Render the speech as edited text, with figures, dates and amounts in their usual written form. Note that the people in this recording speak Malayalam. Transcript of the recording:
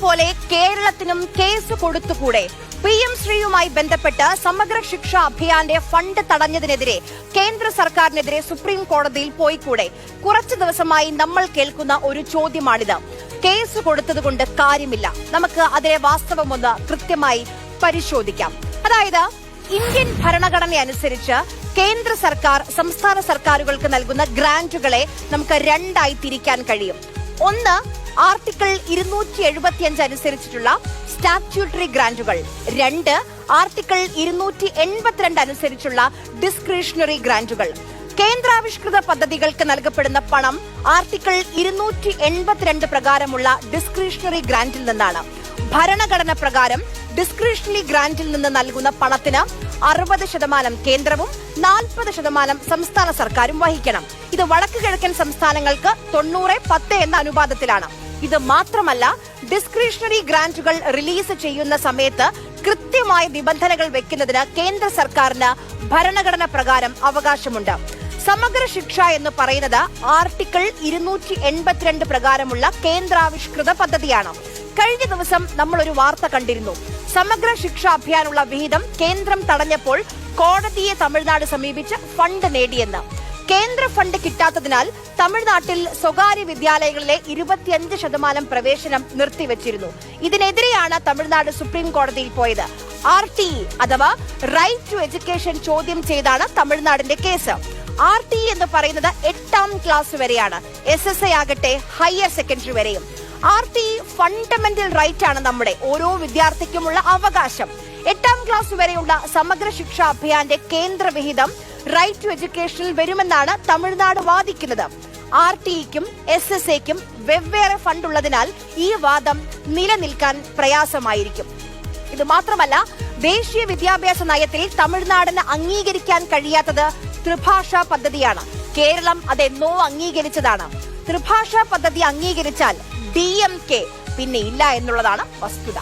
പോലെ കേരളത്തിനും കേസ് കൊടുത്തുകൂടെ? PM ശ്രീയുമായി ബന്ധപ്പെട്ട് സമഗ്ര ശിക്ഷാ അഭിയാന്റെ ഫണ്ട് തടഞ്ഞതിനെതിരെ കേന്ദ്ര സർക്കാരിനെതിരെ സുപ്രീം കോടതിയിൽ പോയിക്കൂടെ? കുറച്ചു ദിവസമായി നമ്മൾ കേൾക്കുന്ന ഒരു ചോദ്യമാണിത്. കേസ് കൊടുത്തതുകൊണ്ട് കാര്യമില്ല. നമുക്ക് അതിലെ വാസ്തവമൊന്ന് കൃത്യമായി പരിശോധിക്കാം. അതായത് ഇന്ത്യൻ ഭരണഘടന അനുസരിച്ച് കേന്ദ്ര സർക്കാർ സംസ്ഥാന സർക്കാരുകൾക്ക് നൽകുന്ന ഗ്രാന്റുകളെ നമുക്ക് രണ്ടായി തിരിക്കാൻ കഴിയും. ഒന്ന്, ആർട്ടിക്കിൾ 275 അനുസരിച്ചിട്ടുള്ള സ്റ്റാറ്റ്യൂട്ടറി ഗ്രാന്റുകൾ. രണ്ട്, ആർട്ടിക്കിൾ 282 അനുസരിച്ചുള്ള ഡിസ്ക്രിഷണറി ഗ്രാന്റുകൾ. കേന്ദ്രാവിഷ്കൃത പദ്ധതികൾക്ക് നൽകപ്പെടുന്ന പണം ആർട്ടിക്കിൾ 282 പ്രകാരമുള്ള ഡിസ്ക്രിഷണറി ഗ്രാന്റിൽ നിന്നാണ്. ഭരണഘടന പ്രകാരം ഡിസ്ക്രിഷണറി ഗ്രാന്റിൽ നിന്ന് നൽകുന്ന പണത്തിന് 60% കേന്ദ്രവും 40% സംസ്ഥാന സർക്കാരും വഹിക്കണം. ഇത് വടക്ക് കിഴക്കൻ സംസ്ഥാനങ്ങൾക്ക് 90-10 എന്ന അനുപാതത്തിലാണ്. ഇത് മാത്രമല്ല, ഡിസ്ക്രിഷണറി ഗ്രാന്റുകൾ റിലീസ് ചെയ്യുന്ന സമയത്ത് കൃത്യമായ നിബന്ധനകൾ വെക്കുന്നതിന് കേന്ദ്ര സർക്കാരിന് ഭരണഘടന പ്രകാരം അവകാശമുണ്ട്. സമഗ്ര ശിക്ഷ എന്ന് പറയുന്നത് ആർട്ടിക്കിൾ 282 പ്രകാരമുള്ള കേന്ദ്രാവിഷ്കൃത പദ്ധതിയാണ്. കഴിഞ്ഞ ദിവസം നമ്മൾ ഒരു വാർത്ത കണ്ടിരുന്നു. സമഗ്ര ശിക്ഷാ അഭിയാനുള്ള വിഹിതം കേന്ദ്രം തടഞ്ഞപ്പോൾ കോടതിയെ തമിഴ്നാട് സമീപിച്ച് ഫണ്ട് നേടിയെന്ന്. കേന്ദ്ര ഫണ്ട് കിട്ടാത്തതിനാൽ തമിഴ്നാട്ടിൽ സ്വകാര്യ വിദ്യാലയങ്ങളിലെ 25% പ്രവേശനം നിർത്തിവച്ചിരുന്നു. ഇതിനെതിരെയാണ് തമിഴ്നാട് സുപ്രീം കോടതിയിൽ പോയത്. RTE അഥവാ റൈറ്റ് ടു എഡ്യൂക്കേഷൻ ചോദ്യം ചെയ്താണ് തമിഴ്നാടിന്റെ കേസ്. RTE എന്ന് പറയുന്നത് 8ാം ക്ലാസ് വരെയാണ്. SSI ആകട്ടെ ഹയർ സെക്കൻഡറി വരെയും. RTE ഫണ്ടമെന്റൽ റൈറ്റ് ആണ്, നമ്മുടെ ഓരോ വിദ്യാർത്ഥിക്കുമുള്ള അവകാശം. 8ാം ക്ലാസ് വരെയുള്ള സമഗ്ര ശിക്ഷാ അഭിയാന്റെ കേന്ദ്ര വിഹിതം റൈറ്റ് ടു എഡ്യൂക്കേഷനിൽ വരുമെന്നാണ് തമിഴ്നാട് വാദിക്കുന്നത്. RTEക്കും SSAക്കും വെവ്വേറെ ഫണ്ട് ഉള്ളതിനാൽ ഈ വാദം നിലനിൽക്കാൻ പ്രയാസമായിരിക്കും. ഇത് മാത്രമല്ല, ദേശീയ വിദ്യാഭ്യാസ നയത്തിൽ തമിഴ്നാടിന് അംഗീകരിക്കാൻ കഴിയാത്തത് ത്രിഭാഷാ പദ്ധതിയാണ്. കേരളം അതെന്നോ അംഗീകരിച്ചതാണ്. ത്രിഭാഷാ പദ്ധതി അംഗീകരിച്ചാൽ DMK പിന്നെ ഇല്ല എന്നുള്ളതാണ് വസ്തുത.